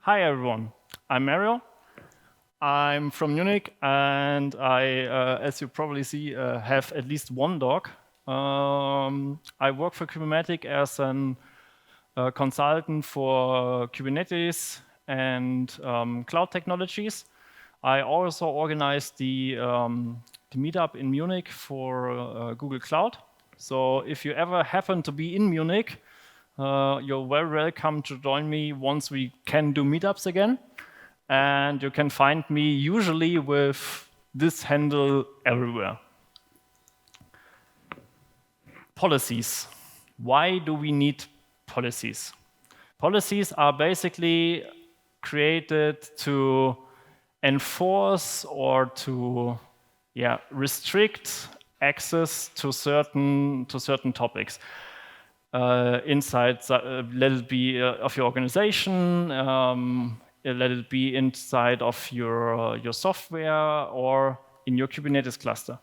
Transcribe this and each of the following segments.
Hi everyone, I'm Mario. I'm from Munich and I, as you probably see, have at least one dog. I work for Kubermatic as a consultant for Kubernetes and cloud technologies. I also organized the meetup in Munich for Google Cloud. So if you ever happen to be in Munich, you're very welcome to join me once we can do meetups again. And you can find me usually with this handle everywhere. Policies. Why do we need policies? Policies are basically created to enforce or to restrict access to certain topics. Inside, let it be of your organization, let it be inside of your software or in your Kubernetes cluster.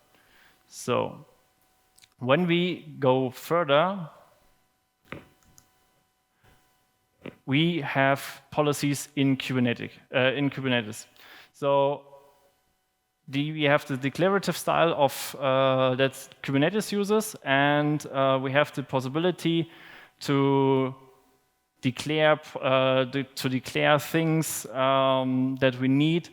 So when we go further, we have policies in Kubernetes. So we have the declarative style of that Kubernetes uses, and we have the possibility to declare things that we need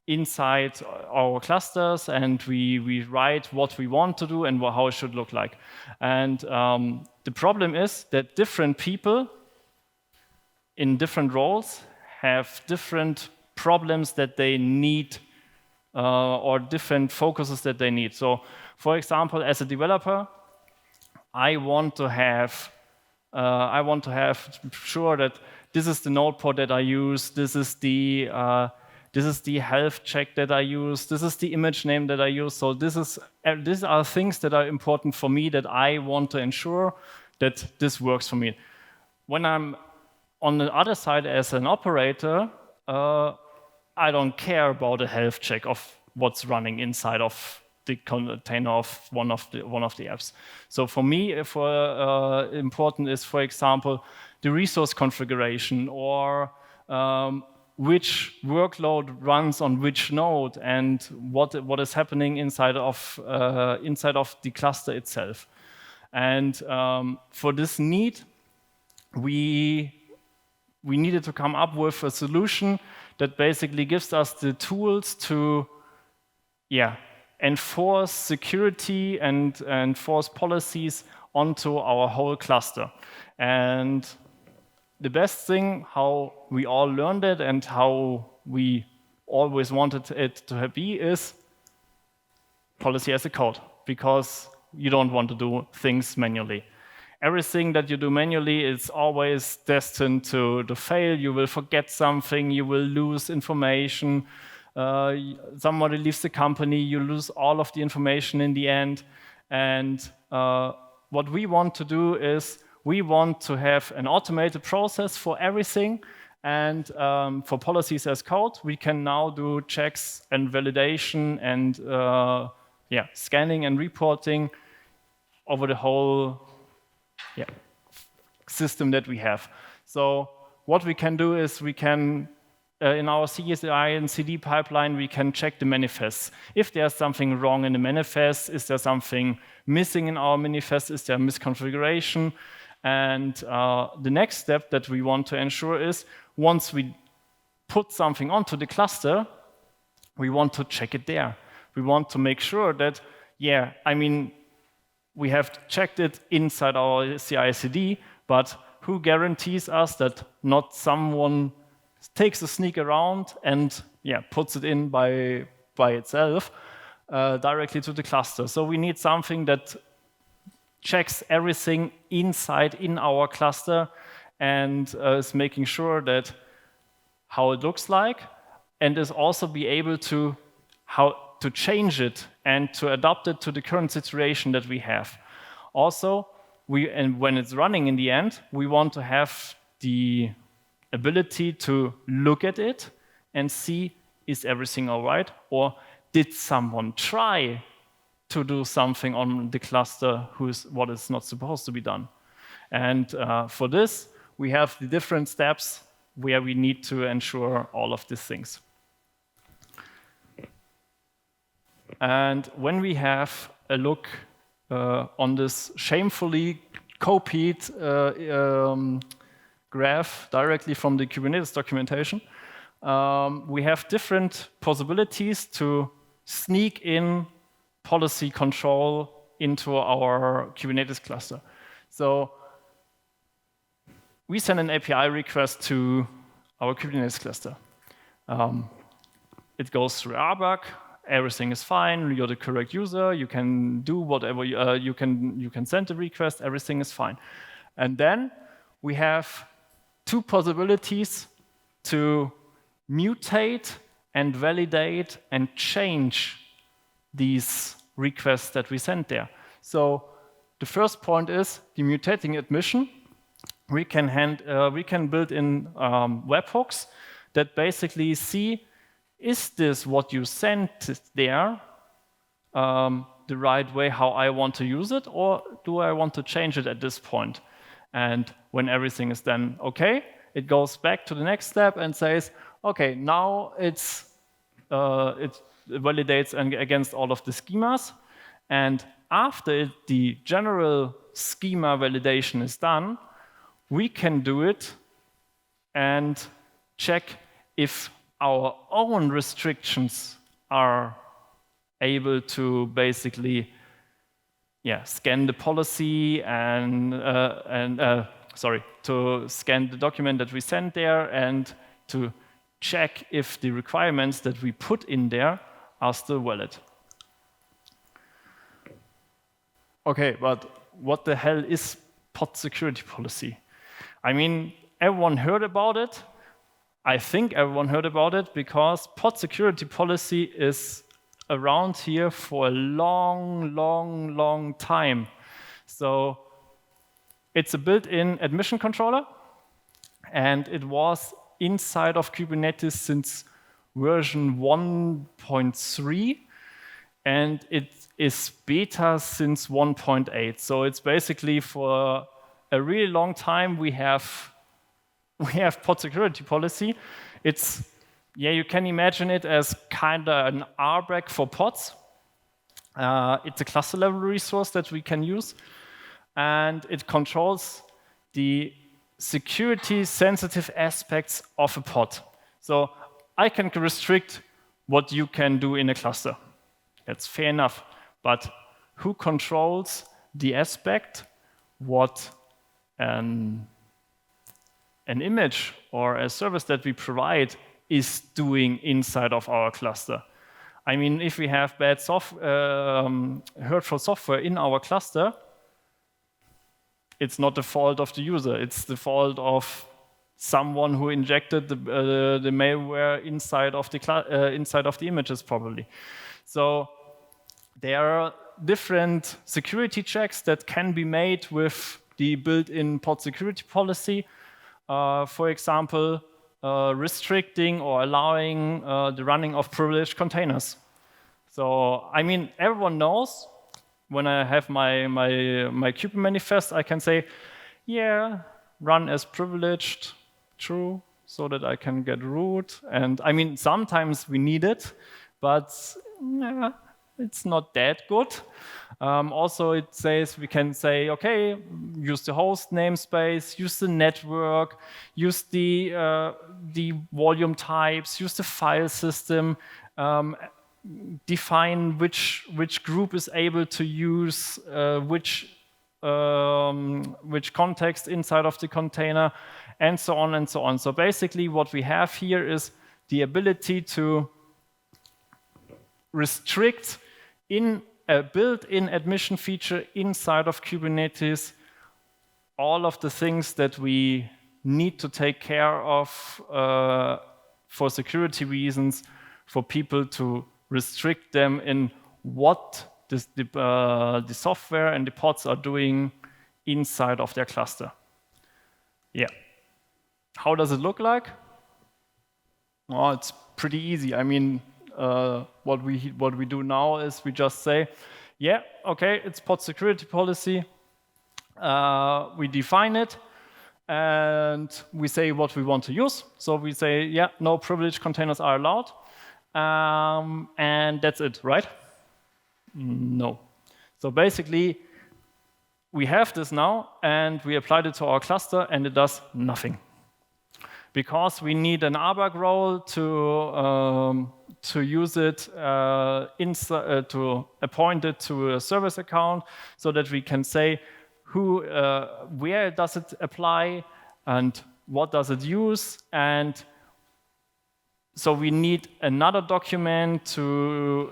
inside our clusters, and we write what we want to do and how it should look like. And the problem is that different people in different roles have different problems that they need or different focuses that they need. So, for example, as a developer, I want to have sure that this is the node port that I use, this is the health check that I use, this is the image name that I use. So these are things that are important for me that I want to ensure that this works for me. When I'm on the other side as an operator, I don't care about a health check of what's running inside of the container of one of the apps. So for me, important is, for example, the resource configuration or which workload runs on which node and what is happening inside of the cluster itself. And for this need, we needed to come up with a solution that basically gives us the tools to enforce security and enforce policies onto our whole cluster. And the best thing, how we all learned it and how we always wanted it to be, is policy as a code, because you don't want to do things manually. Everything that you do manually is always destined to fail. You will forget something, you will lose information. Somebody leaves the company, you lose all of the information in the end. And what we want to do is we want to have an automated process for everything. And for policies as code, we can now do checks and validation and scanning and reporting over the whole system that we have. So what we can do is we can, in our CSI and CD pipeline, we can check the manifests. If there's something wrong in the manifest, is there something missing in our manifest, is there misconfiguration? And the next step that we want to ensure is, once we put something onto the cluster, we want to check it there. We want to make sure that, we have checked it inside our CI/CD, but who guarantees us that not someone takes a sneak around and puts it in by itself directly to the cluster? So we need something that checks everything inside in our cluster and is making sure that how it looks like, and is also be able to change it and to adapt it to the current situation that we have. Also, when it's running in the end, we want to have the ability to look at it and see, is everything all right? Or did someone try to do something on the cluster what is not supposed to be done? And for this, we have the different steps where we need to ensure all of these things. And when we have a look on this shamefully copied graph directly from the Kubernetes documentation, we have different possibilities to sneak in policy control into our Kubernetes cluster. So we send an API request to our Kubernetes cluster. It goes through RBAC. Everything is fine. You're the correct user. You can do whatever you can send the request. Everything is fine. And then we have two possibilities to mutate and validate and change these requests that we send there. So the first point is the mutating admission. We can build in webhooks that basically see, is this what you sent there the right way how I want to use it, or do I want to change it at this point? And when everything is then okay, it goes back to the next step and says, okay, now it validates against all of the schemas. And after the general schema validation is done, we can do it and check if our own restrictions are able to basically scan the policy and to scan the document that we sent there and to check if the requirements that we put in there are still valid. Okay, but what the hell is pod security policy? I mean, everyone heard about it. I think everyone heard about it because pod security policy is around here for a long, long, long time. So it's a built-in admission controller, and it was inside of Kubernetes since version 1.3, and it is beta since 1.8. So it's basically for a really long time we have pod security policy. It's, you can imagine it as kind of an RBAC for pods. It's a cluster level resource that we can use, and it controls the security sensitive aspects of a pod. So I can restrict what you can do in a cluster. That's fair enough. But who controls the aspect what an image or a service that we provide is doing inside of our cluster? I mean, if we have bad hurtful software in our cluster, it's not the fault of the user. It's the fault of someone who injected the malware inside of the images, probably. So there are different security checks that can be made with the built-in pod security policy. For example, restricting or allowing the running of privileged containers. So, I mean, everyone knows when I have my Kubernetes manifest, I can say, yeah, run as privileged, true, so that I can get root. And I mean, sometimes we need it, but it's not that good. Also, it says we can say, okay, use the host namespace, use the network, use the volume types, use the file system, define which group is able to use which context inside of the container, and so on and so on. So basically, what we have here is the ability to restrict in a built-in admission feature inside of Kubernetes all of the things that we need to take care of for security reasons, for people to restrict them in what the software and the pods are doing inside of their cluster. Yeah. How does it look like? Well, it's pretty easy. I mean, what we do now is we just say, yeah, okay, it's pod security policy. We define it, and we say what we want to use. So we say, yeah, no privileged containers are allowed, and that's it, right? No. So basically, we have this now, and we applied it to our cluster, and it does nothing. Because we need an ABAC role to use it, to appoint it to a service account, so that we can say where does it apply and what does it use, and so we need another document to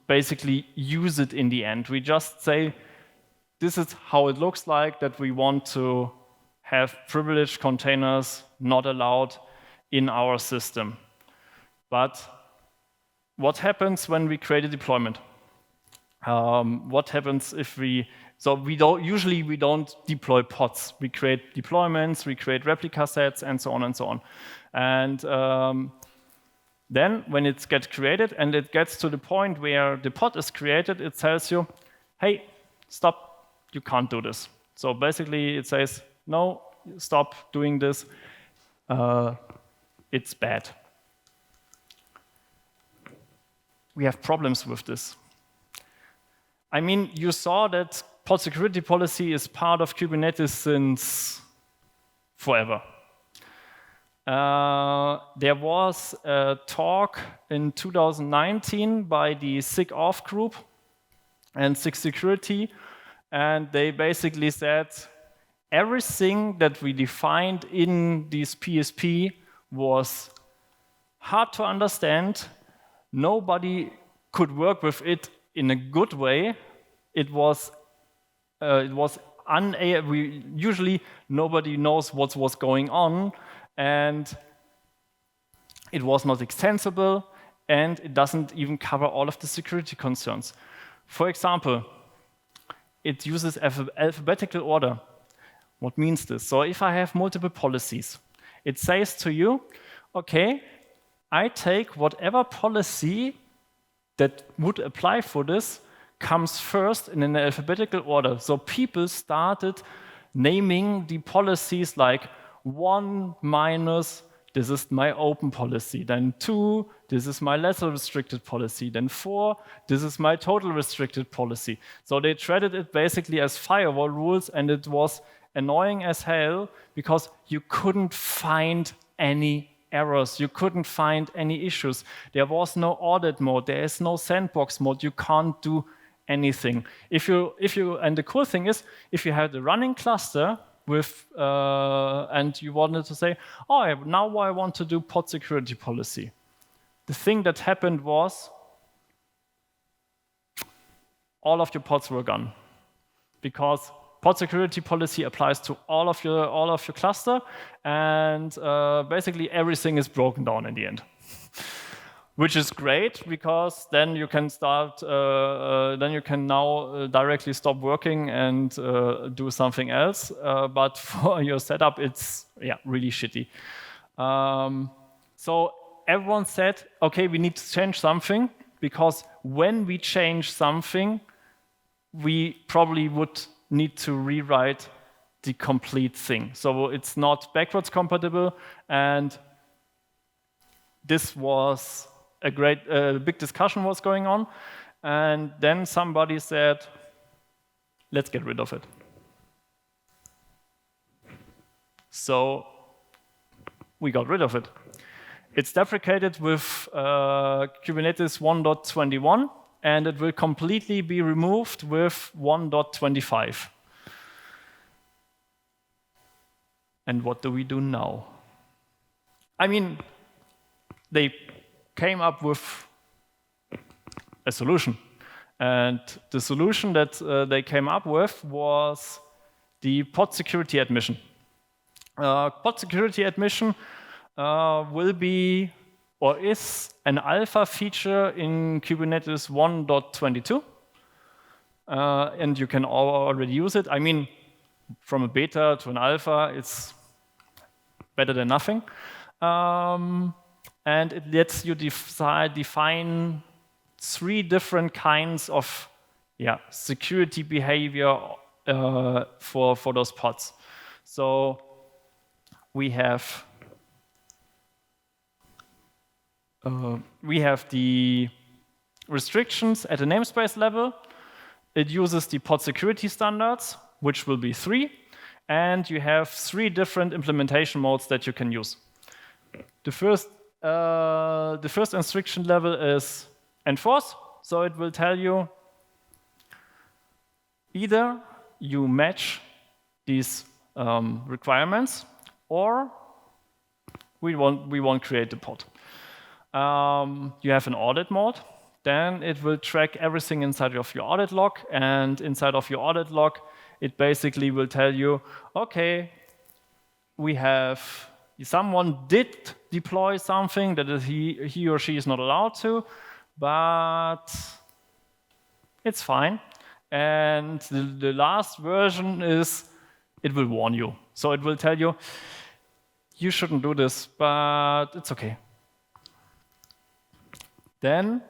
basically use it in the end. We just say, this is how it looks like, that we want to have privileged containers not allowed in our system. But what happens when we create a deployment? What happens if we don't deploy pods. We create deployments, we create replica sets, and so on and so on. And then when it gets created and it gets to the point where the pod is created, it tells you, hey, stop, you can't do this. So basically it says, no, stop doing this, it's bad. We have problems with this. I mean, you saw that pod security policy is part of Kubernetes since forever. There was a talk in 2019 by the SIGAuth group and SIG Security, and they basically said everything that we defined in this PSP was hard to understand. Nobody could work with it in a good way. It was usually nobody knows what was going on, and it was not extensible, and it doesn't even cover all of the security concerns. For example, it uses alphabetical order. What means this? So if I have multiple policies, it says to you, okay, I take whatever policy that would apply for this comes first in an alphabetical order. So people started naming the policies like 1 minus, this is my open policy, then 2, this is my lesser restricted policy, then 4, this is my total restricted policy. So they treated it basically as firewall rules, and it was annoying as hell because you couldn't find any errors, you couldn't find any issues. There was no audit mode, there is no sandbox mode, you can't do anything. And the cool thing is, if you had a running cluster with, and you wanted to say, oh, now I want to do pod security policy. The thing that happened was, all of your pods were gone, because pod security policy applies to all of your cluster, and basically everything is broken down in the end. Which is great, because then you can now directly stop working and do something else. But for your setup, it's really shitty. So everyone said, okay, we need to change something, because when we change something, we probably would need to rewrite the complete thing. So it's not backwards compatible, and this was a big discussion was going on, and then somebody said, let's get rid of it. So we got rid of it. It's deprecated with Kubernetes 1.21, and it will completely be removed with 1.25. And what do we do now? I mean, they came up with a solution. And the solution that they came up with was the pod security admission. Pod security admission will be, or is, an alpha feature in Kubernetes 1.22. And you can already use it. I mean, from a beta to an alpha, it's better than nothing. And it lets you define 3 different kinds of security behavior for those pods. So we have the restrictions at the namespace level. It uses the pod security standards, which will be 3, and you have 3 different implementation modes that you can use. The first restriction level is enforce, so it will tell you either you match these requirements, or we won't create the pod. You have an audit mode. Then it will track everything inside of your audit log, and inside of your audit log, it basically will tell you, okay, someone did deploy something that he or she is not allowed to, but it's fine. And the last version is, it will warn you. So it will tell you, you shouldn't do this, but it's okay. Then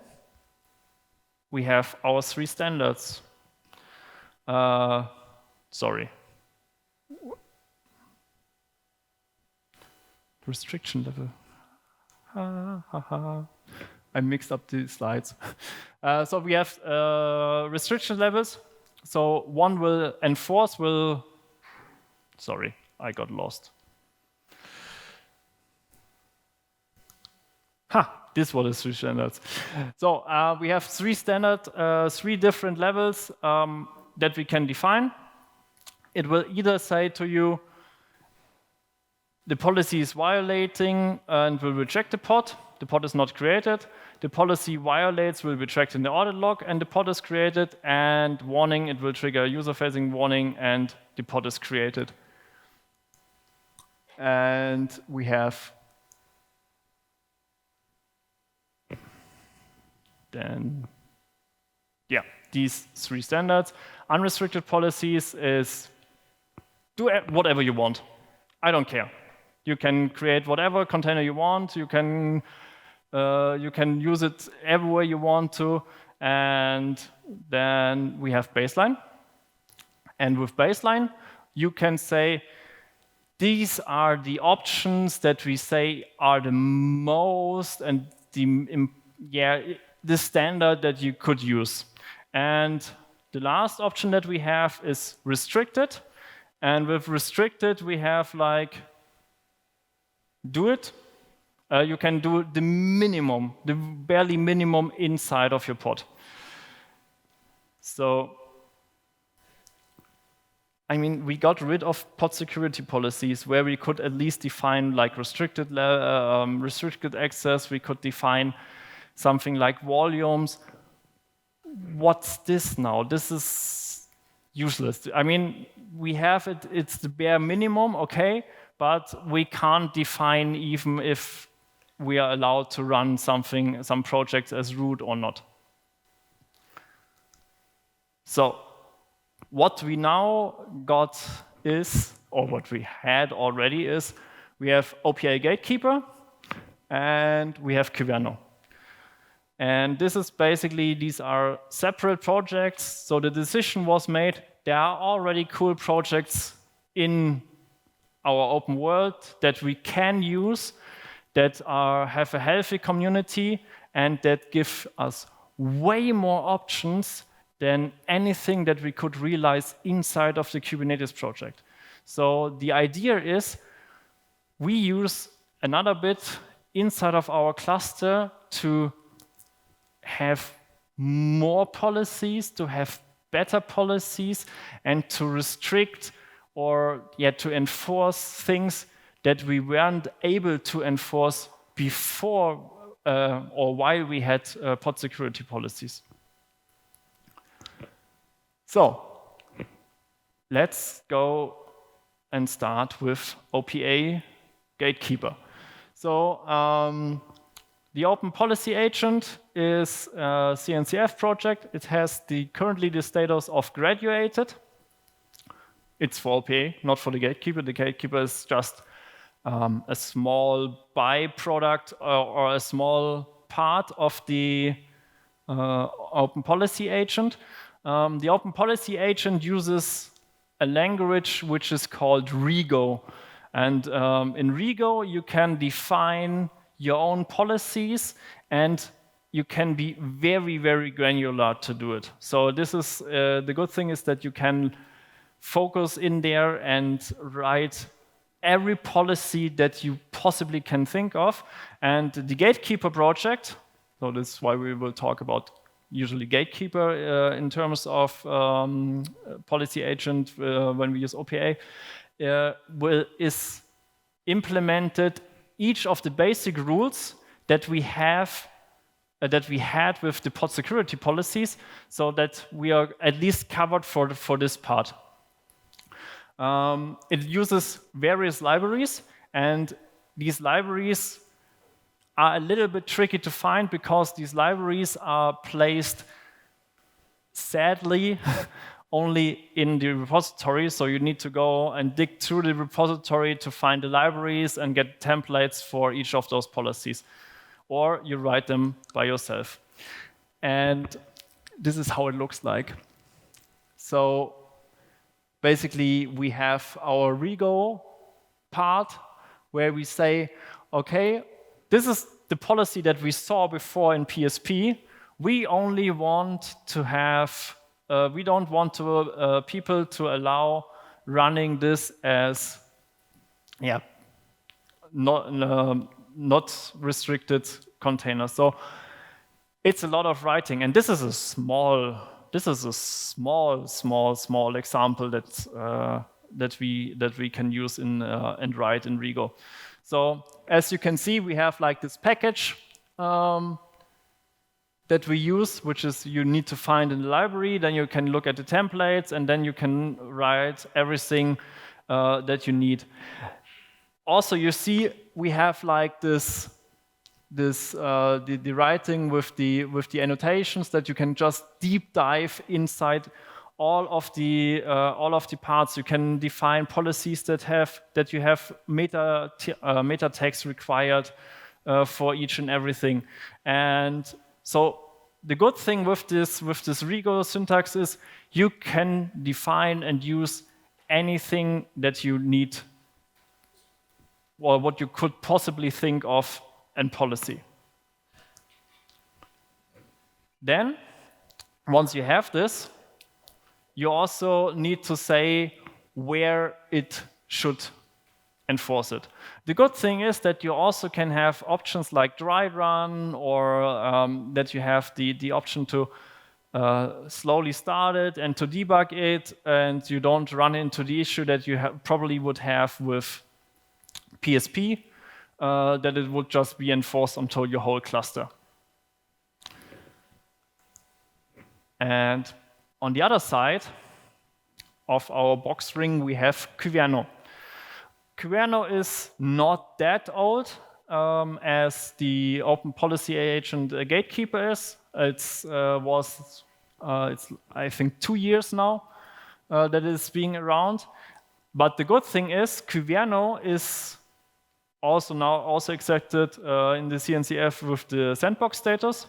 we have our 3 standards. Sorry. Restriction level. I mixed up the slides. So we have restriction levels. So one will enforce, sorry, I got lost. This was the 3 standards. So we have 3 different levels that we can define. It will either say to you, the policy is violating and will reject the pod. The pod is not created. The policy violates will be tracked in the audit log, and the pod is created. And warning, it will trigger a user-facing warning, and the pod is created. And we have then, yeah, these 3 standards. Unrestricted policies is do whatever you want. I don't care. You can create whatever container you want. You can use it everywhere you want to. And then we have baseline. And with baseline, you can say, these are the options that we say are the most and the standard that you could use. And the last option that we have is restricted. And with restricted, we have like, do it. You can do the minimum, the barely minimum inside of your pod. So, I mean, we got rid of pod security policies where we could at least define like restricted access. We could define something like volumes. What's this now? This is useless. I mean, we have it, it's the bare minimum, okay, but we can't define even if we are allowed to run some projects as root or not. So what we now got is, or what we had already is, we have OPA Gatekeeper and we have Cuveano. And this is basically, these are separate projects. So the decision was made, there are already cool projects in our open world that we can use, that have a healthy community, and that give us way more options than anything that we could realize inside of the Kubernetes project. So the idea is we use another bit inside of our cluster to have more policies, to have better policies, and to restrict or to enforce things that we weren't able to enforce before or while we had pod security policies. So let's go and start with OPA Gatekeeper. So the Open Policy Agent is a CNCF project. It has currently the status of graduated. It's for OPA, not for the Gatekeeper. The Gatekeeper is just a small byproduct or a small part of the Open Policy Agent. The Open Policy Agent uses a language which is called Rego. And in Rego, you can define your own policies, and you can be very, very granular to do it. So this is the good thing is that you can focus in there and write every policy that you possibly can think of. And the Gatekeeper project, so this is why we will talk about usually Gatekeeper in terms of policy agent when we use OPA, is implemented each of the basic rules that we have that we had with the pod security policies, so that we are at least covered for this part. It uses various libraries, and these libraries are a little bit tricky to find because these libraries are placed, sadly, only in the repository. So you need to go and dig through the repository to find the libraries and get templates for each of those policies. Or you write them by yourself. And this is how it looks like. So basically, we have our Rego part where we say, okay, this is the policy that we saw before in PSP. We only want to have, we don't want to, people to allow running this as, not restricted containers. So it's a lot of writing, and this is a small example that we can use in and write in Rego. So as you can see, we have like this package that we use, which is you need to find in the library. Then you can look at the templates, and then you can write everything that you need. Also, you see we have like the writing with the annotations that you can just deep dive inside all of the parts. You can define policies that you have meta text required for each and everything. And so the good thing with this Rego syntax is you can define and use anything that you need or what you could possibly think of in policy. Then, once you have this, you also need to say where it should enforce it. The good thing is that you also can have options like dry run, or that you have the option to slowly start it and to debug it, and you don't run into the issue that you probably would have with PSP, that it would just be enforced onto your whole cluster. And on the other side of our box ring, we have Cuveano. Cuveano is not that old as the Open Policy Agent Gatekeeper is. It's I think 2 years now that it is being around. But the good thing is Kyverno is also accepted in the CNCF with the sandbox status,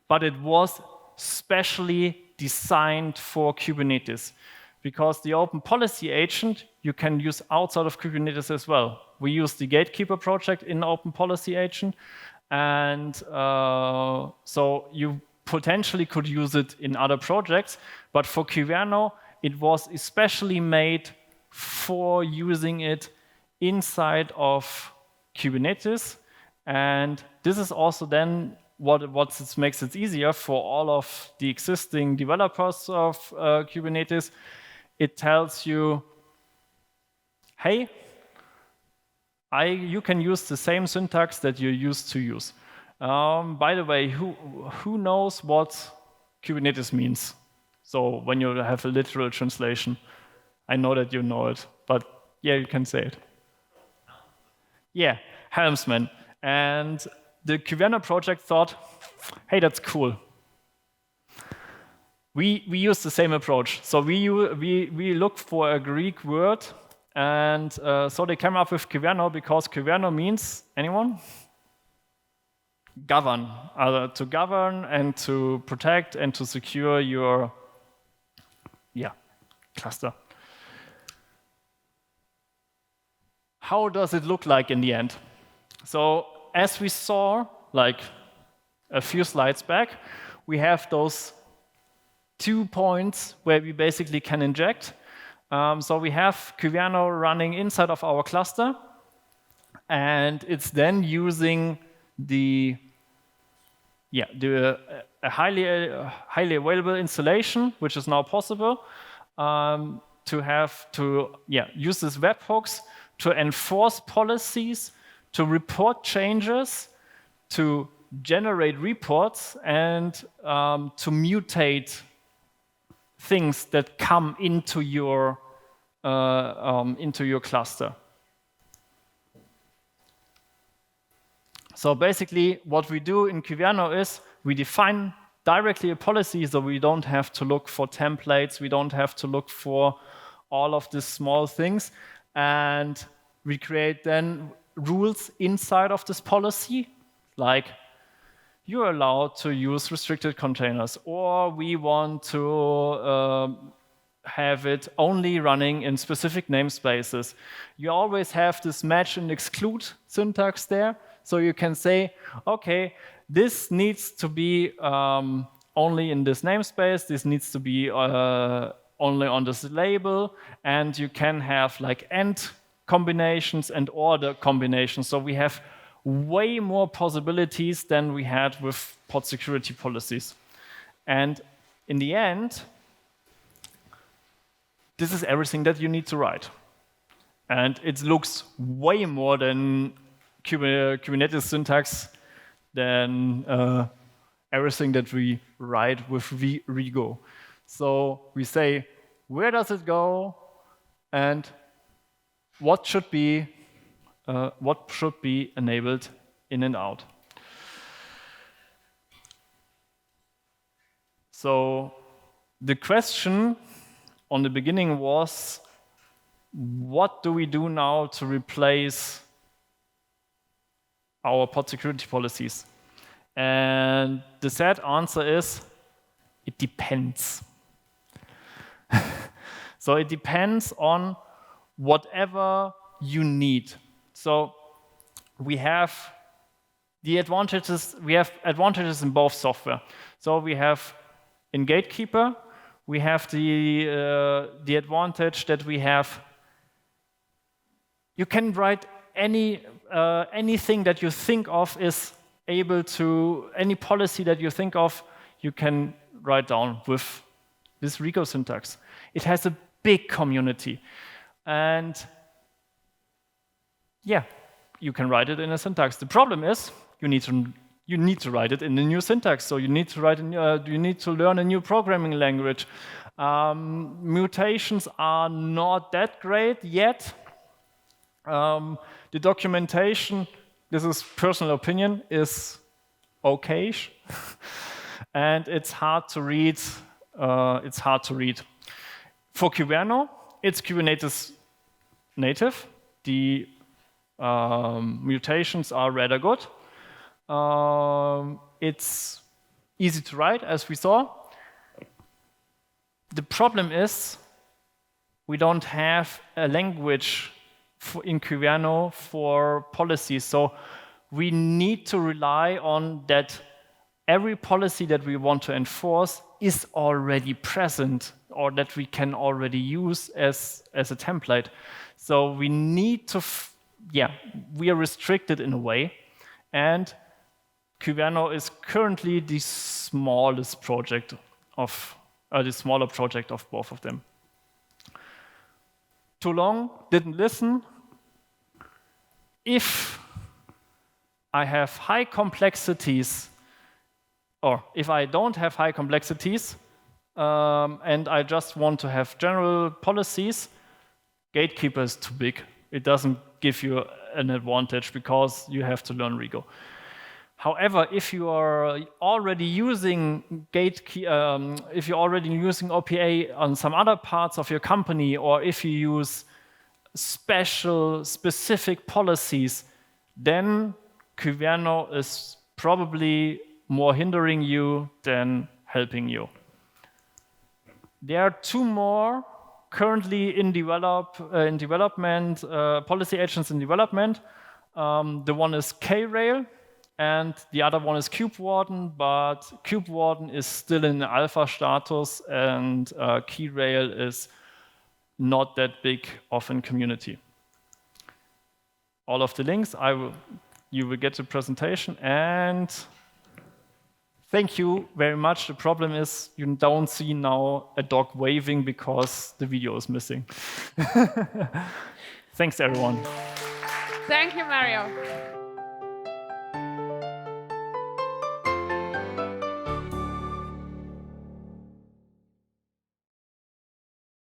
but it was specially designed for Kubernetes, because the Open Policy Agent you can use outside of Kubernetes as well. We use the Gatekeeper project in Open Policy Agent, and so you potentially could use it in other projects, but for Kyverno it was especially made for using it inside of Kubernetes, and this is also then what makes it easier for all of the existing developers of Kubernetes. It tells you, hey, you can use the same syntax that you used to use. By the way, who knows what Kubernetes means? So when you have a literal translation, I know that you know it, but yeah, you can say it. Yeah, helmsman. And the Cuveano project thought, hey, that's cool. We use the same approach. So we look for a Greek word, and so they came up with Kyverno because Kyverno means, anyone? Govern, to govern and to protect and to secure your cluster. how does it look like in the end? So as we saw, like a few slides back, we have those 2 points where we basically can inject. So we have Cuveano running inside of our cluster, and it's then using a highly available installation, which is now possible, to use these webhooks to enforce policies, to report changes, to generate reports, and to mutate things that come into your cluster. So basically, what we do in Cuveano is we define directly a policy, so we don't have to look for templates, we don't have to look for all of these small things, and we create then rules inside of this policy, like you're allowed to use restricted containers, or we want to have it only running in specific namespaces. You always have this match and exclude syntax there, so you can say, okay, this needs to be only in this namespace, this needs to be only on this label, and you can have like AND combinations and order combinations. So we have way more possibilities than we had with pod security policies. And in the end, this is everything that you need to write. And it looks way more than Kubernetes syntax than everything that we write with Rego. So we say, where does it go, and what should be enabled in and out. So the question on the beginning was, what do we do now to replace our pod security policies? And the sad answer is, it depends. So it depends on whatever you need. So we have the advantages. We have advantages in both software. So we have in Gatekeeper, we have the advantage that we have. You can write anything that you think of is able to, any policy that you think of, you can write down with this Rego syntax. It has a big community, and yeah, you can write it in a syntax. The problem is you need to write it in the new syntax. So you need to learn a new programming language. Mutations are not that great yet. The documentation, this is personal opinion, is okay-ish. And it's hard to read. For Cuveano, it's Kubernetes native. The mutations are rather good. It's easy to write, as we saw. The problem is we don't have a language in Cuveano for policies. So we need to rely on that every policy that we want to enforce is already present, or that we can already use as a template. So we need to, we are restricted in a way. And Cuveano is currently the smallest project of, the smaller project of both of them. Too long, didn't listen. If I have high complexities, or if I don't have high complexities, and I just want to have general policies, Gatekeeper is too big. It doesn't give you an advantage because you have to learn Rego. However, if you are already using if you're already using OPA on some other parts of your company, or if you use specific policies, then Cuveano is probably more hindering you than helping you. There are two more currently in development, policy agents in development. The one is K-Rail, and the other one is Kubewarden, but Kubewarden is still in alpha status, and K-Rail is not that big of a community. All of the links, you will get the presentation, and thank you very much. The problem is you don't see now a dog waving because the video is missing. Thanks, everyone. Thank you, Mario.